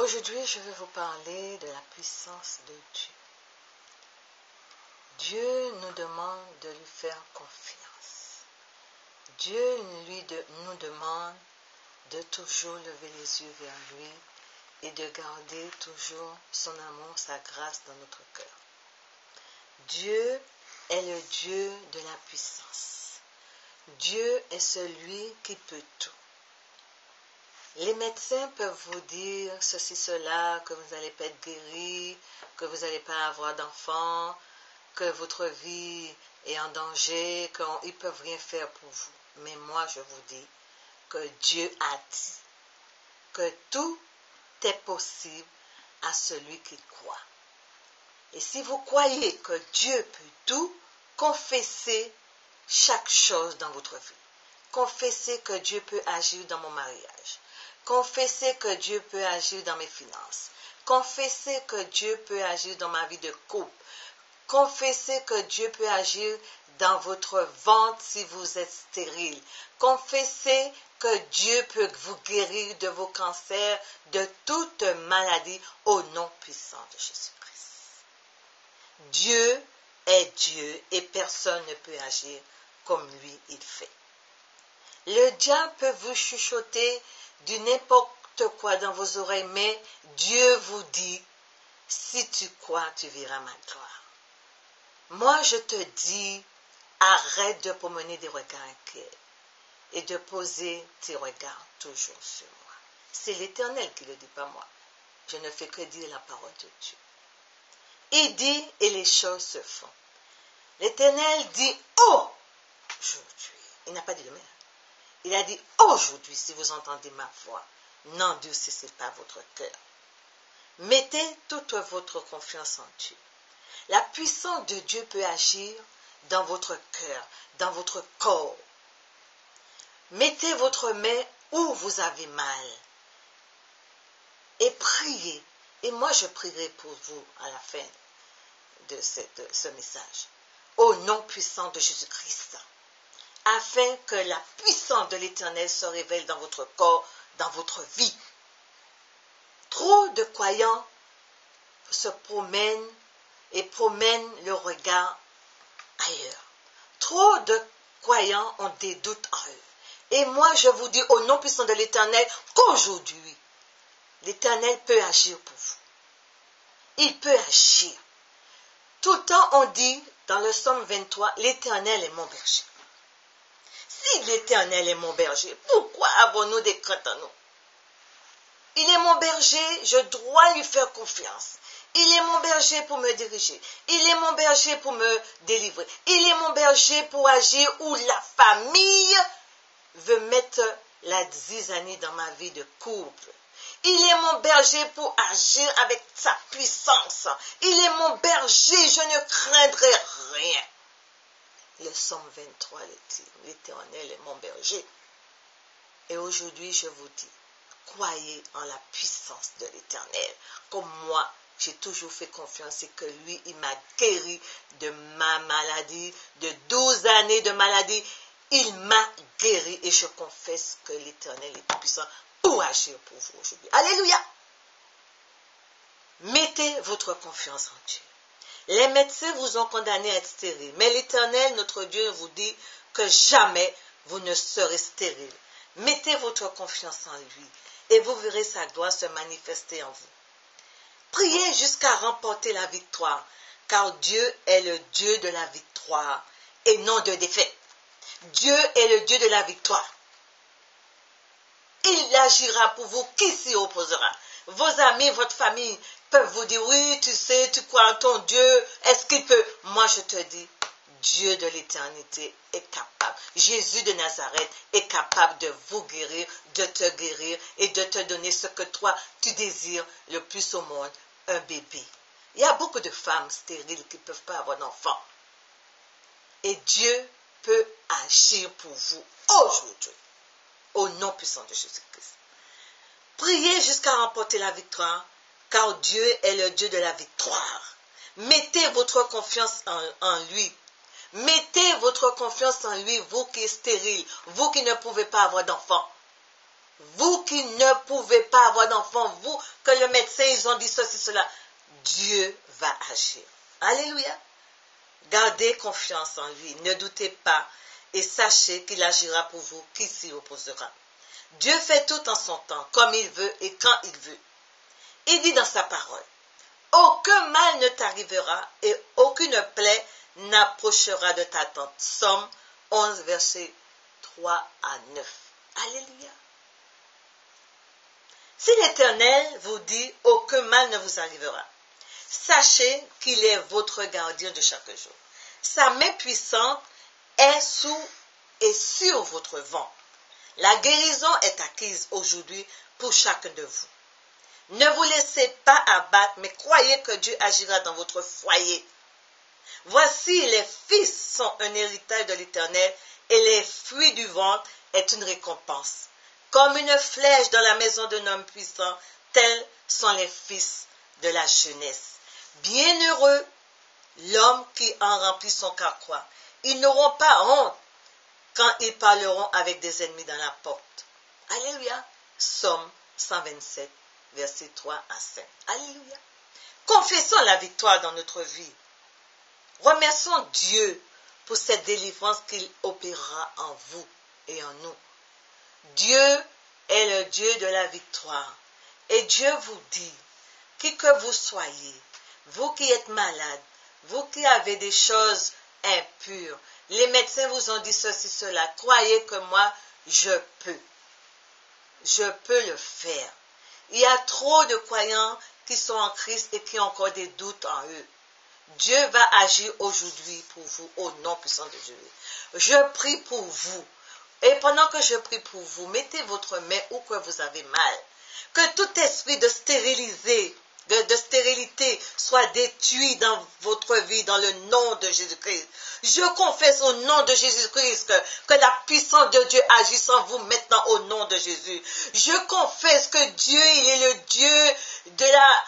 Aujourd'hui, je vais vous parler de la puissance de Dieu. Dieu nous demande de lui faire confiance. Dieu nous demande de toujours lever les yeux vers lui et de garder toujours son amour, sa grâce dans notre cœur. Dieu est le Dieu de la puissance. Dieu est celui qui peut tout. Les médecins peuvent vous dire ceci, cela, que vous n'allez pas être guéri, que vous n'allez pas avoir d'enfants, que votre vie est en danger, qu'ils ne peuvent rien faire pour vous. Mais moi, je vous dis que Dieu a dit que tout est possible à celui qui croit. Et si vous croyez que Dieu peut tout, confessez chaque chose dans votre vie. Confessez que Dieu peut agir dans mon mariage. Confessez que Dieu peut agir dans mes finances. Confessez que Dieu peut agir dans ma vie de couple. Confessez que Dieu peut agir dans votre ventre si vous êtes stérile. Confessez que Dieu peut vous guérir de vos cancers, de toute maladie, au nom puissant de Jésus-Christ. Dieu est Dieu et personne ne peut agir comme lui il fait. Le diable peut vous chuchoter du n'importe quoi dans vos oreilles, mais Dieu vous dit, si tu crois, tu verras ma gloire. Moi, je te dis, arrête de promener des regards inquiets et de poser tes regards toujours sur moi. C'est l'Éternel qui le dit, pas moi. Je ne fais que dire la parole de Dieu. Il dit et les choses se font. L'Éternel dit, aujourd'hui. Il n'a pas dit demain. Il a dit, aujourd'hui, si vous entendez ma voix, n'endurcissez pas votre cœur. Mettez toute votre confiance en Dieu. La puissance de Dieu peut agir dans votre cœur, dans votre corps. Mettez votre main où vous avez mal et priez. Et moi, je prierai pour vous à la fin de ce message. Au nom puissant de Jésus-Christ, afin que la puissance de l'Éternel se révèle dans votre corps, dans votre vie. Trop de croyants se promènent le regard ailleurs. Trop de croyants ont des doutes en eux. Et moi, je vous dis au nom puissant de l'Éternel qu'aujourd'hui, l'Éternel peut agir pour vous. Il peut agir. Tout le temps, on dit dans le psaume 23, l'Éternel est mon berger. Si l'Éternel est mon berger, pourquoi avons-nous des craintes en nous? Il est mon berger, je dois lui faire confiance. Il est mon berger pour me diriger. Il est mon berger pour me délivrer. Il est mon berger pour agir où la famille veut mettre la zizanie dans ma vie de couple. Il est mon berger pour agir avec sa puissance. Il est mon berger, je ne craindrai rien. Le psaume 23 le dit, l'Éternel est mon berger. Et aujourd'hui, je vous dis, croyez en la puissance de l'Éternel. Comme moi, j'ai toujours fait confiance et que lui, il m'a guéri de ma maladie, de 12 années de maladie. Il m'a guéri et je confesse que l'Éternel est puissant pour agir pour vous aujourd'hui. Alléluia! Mettez votre confiance en Dieu. Les médecins vous ont condamné à être stérile, mais l'Éternel, notre Dieu, vous dit que jamais vous ne serez stérile. Mettez votre confiance en lui et vous verrez sa gloire se manifester en vous. Priez jusqu'à remporter la victoire, car Dieu est le Dieu de la victoire et non de défaite. Dieu est le Dieu de la victoire. Il agira pour vous. Qui s'y opposera? Vos amis, votre famille peuvent vous dire, oui, tu sais, tu crois en ton Dieu, est-ce qu'il peut? Moi, je te dis, Dieu de l'éternité est capable. Jésus de Nazareth est capable de vous guérir, de te guérir et de te donner ce que toi, tu désires le plus au monde, un bébé. Il y a beaucoup de femmes stériles qui ne peuvent pas avoir d'enfants. Et Dieu peut agir pour vous aujourd'hui, au nom puissant de Jésus-Christ. Priez jusqu'à remporter la victoire, car Dieu est le Dieu de la victoire. Mettez votre confiance en lui. Mettez votre confiance en lui, vous qui êtes stérile, vous qui ne pouvez pas avoir d'enfants. Vous qui ne pouvez pas avoir d'enfant, vous, que le médecin, ils ont dit ceci, cela, Dieu va agir. Alléluia. Gardez confiance en lui, ne doutez pas et sachez qu'il agira pour vous, qui s'y opposera. Dieu fait tout en son temps, comme il veut et quand il veut. Il dit dans sa parole, aucun mal ne t'arrivera et aucune plaie n'approchera de ta tente. Psaume 11, versets 3 à 9. Alléluia. Si l'Éternel vous dit, aucun mal ne vous arrivera, sachez qu'il est votre gardien de chaque jour. Sa main puissante est sous et sur votre ventre. La guérison est acquise aujourd'hui pour chacun de vous. Ne vous laissez pas abattre, mais croyez que Dieu agira dans votre foyer. Voici, les fils sont un héritage de l'Éternel et les fruits du ventre est une récompense. Comme une flèche dans la maison d'un homme puissant, tels sont les fils de la jeunesse. Bienheureux l'homme qui en remplit son carquois. Ils n'auront pas honte quand ils parleront avec des ennemis dans la porte. Alléluia. Psaume 127, versets 3 à 5. Alléluia. Confessons la victoire dans notre vie. Remercions Dieu pour cette délivrance qu'il opérera en vous et en nous. Dieu est le Dieu de la victoire. Et Dieu vous dit, qui que vous soyez, vous qui êtes malade, vous qui avez des choses impures, les médecins vous ont dit ceci, cela, croyez que moi, je peux. Je peux le faire. Il y a trop de croyants qui sont en Christ et qui ont encore des doutes en eux. Dieu va agir aujourd'hui pour vous au nom puissant de Jésus. Je prie pour vous. Et pendant que je prie pour vous, mettez votre main où que vous avez mal. Que tout esprit de stérilité soit détruit dans votre vie dans le nom de Jésus-Christ. Je confesse au nom de Jésus-Christ que la puissance de Dieu agisse en vous maintenant au nom de Jésus. Je confesse que Dieu, il est le Dieu de la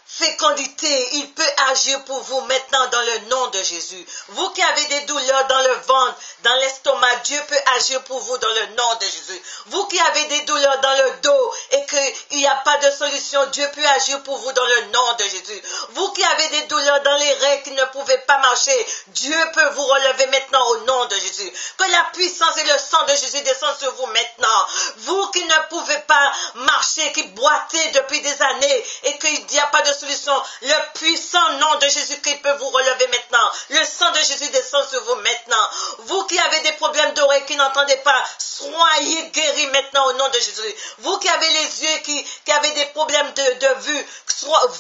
fécondité, il peut agir pour vous maintenant dans le nom de Jésus. Vous qui avez des douleurs dans le ventre, dans l'estomac, Dieu peut agir pour vous dans le nom de Jésus. Vous qui avez des douleurs dans le dos et qu'il n'y a pas de solution, Dieu peut agir pour vous dans le nom de Jésus. Vous qui avez des douleurs dans les reins qui ne pouvaient pas marcher, Dieu peut vous relever maintenant au nom de Jésus. Que la puissance et le sang de Jésus descendent sur vous maintenant. Vous qui ne pouvez pas marcher, qui boitez depuis des années et qu'il n'y a pas de solution, le puissant nom de Jésus-Christ peut vous relever maintenant. Le sang de Jésus descend sur vous maintenant. Vous qui avez des problèmes d'oreille, qui n'entendez pas, soyez guéris maintenant au nom de Jésus. Vous qui avez les yeux, qui avez des problèmes de vue,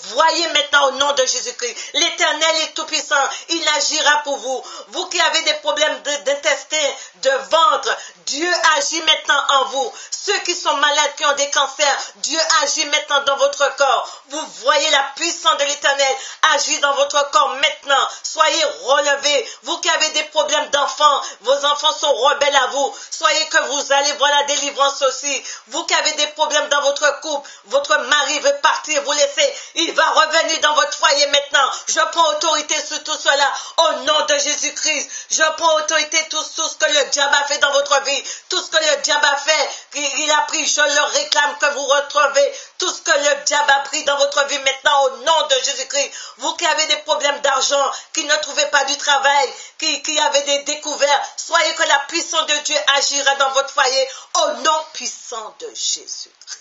voyez maintenant au nom de Jésus-Christ. L'Éternel est tout puissant, il agira pour vous. Vous qui avez des problèmes d'intestin, de ventre, Dieu agit maintenant en vous. Ceux qui sont malades, qui ont des cancers, Dieu agit maintenant dans votre corps. Vous voyez la puissance de l'Éternel agit dans votre corps maintenant. Soyez relevés. Vous qui avez des problèmes d'enfants, vos enfants sont rebelles à vous. Soyez que vous allez voir la délivrance aussi. Vous qui avez des problèmes dans votre couple, votre mari veut partir, vous laisser, il va revenir dans votre foyer maintenant. Je prends autorité sur tout cela au nom de Jésus-Christ. Je prends autorité sur tout ce que le diable a fait dans votre vie. Tout ce que le diable a fait, il a pris, je le réclame que vous retrouvez tout ce que le diable a pris dans votre vie maintenant au nom de Jésus-Christ. Vous qui avez des problèmes d'argent, qui ne trouvez pas du travail, qui avez des découvertes, soyez que la puissance de Dieu agira dans votre foyer au nom puissant de Jésus-Christ.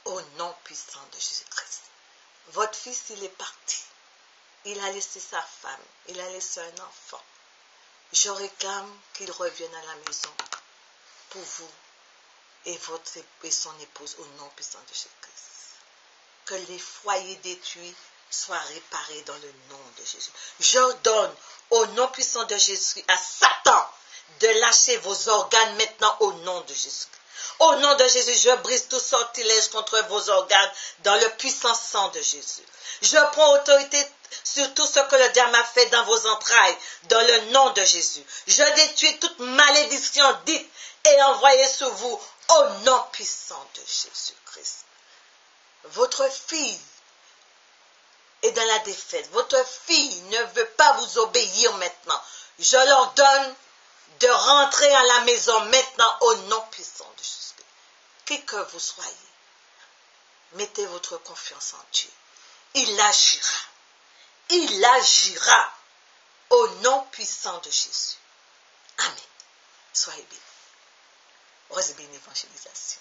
Au nom puissant de Jésus-Christ. Votre fils, il est parti. Il a laissé sa femme. Il a laissé un enfant. Je réclame qu'il revienne à la maison pour vous et son épouse au nom puissant de Jésus-Christ. Que les foyers détruits soient réparés dans le nom de Jésus. J'ordonne au nom puissant de Jésus à Satan de lâcher vos organes maintenant au nom de Jésus. Au nom de Jésus, je brise tout sortilège contre vos organes dans le puissant sang de Jésus. Je prends autorité sur tout ce que le diable a fait dans vos entrailles, dans le nom de Jésus. Je détruis toute malédiction dite et envoyée sur vous au nom puissant de Jésus-Christ. Votre fille est dans la défaite. Votre fille ne veut pas vous obéir maintenant. Je leur donne de rentrer à la maison maintenant au nom puissant de Jésus. qui que vous soyez, mettez votre confiance en Dieu. Il agira. Il agira au nom puissant de Jésus. Amen. Soyez bénis. Rose Béni Évangélisation.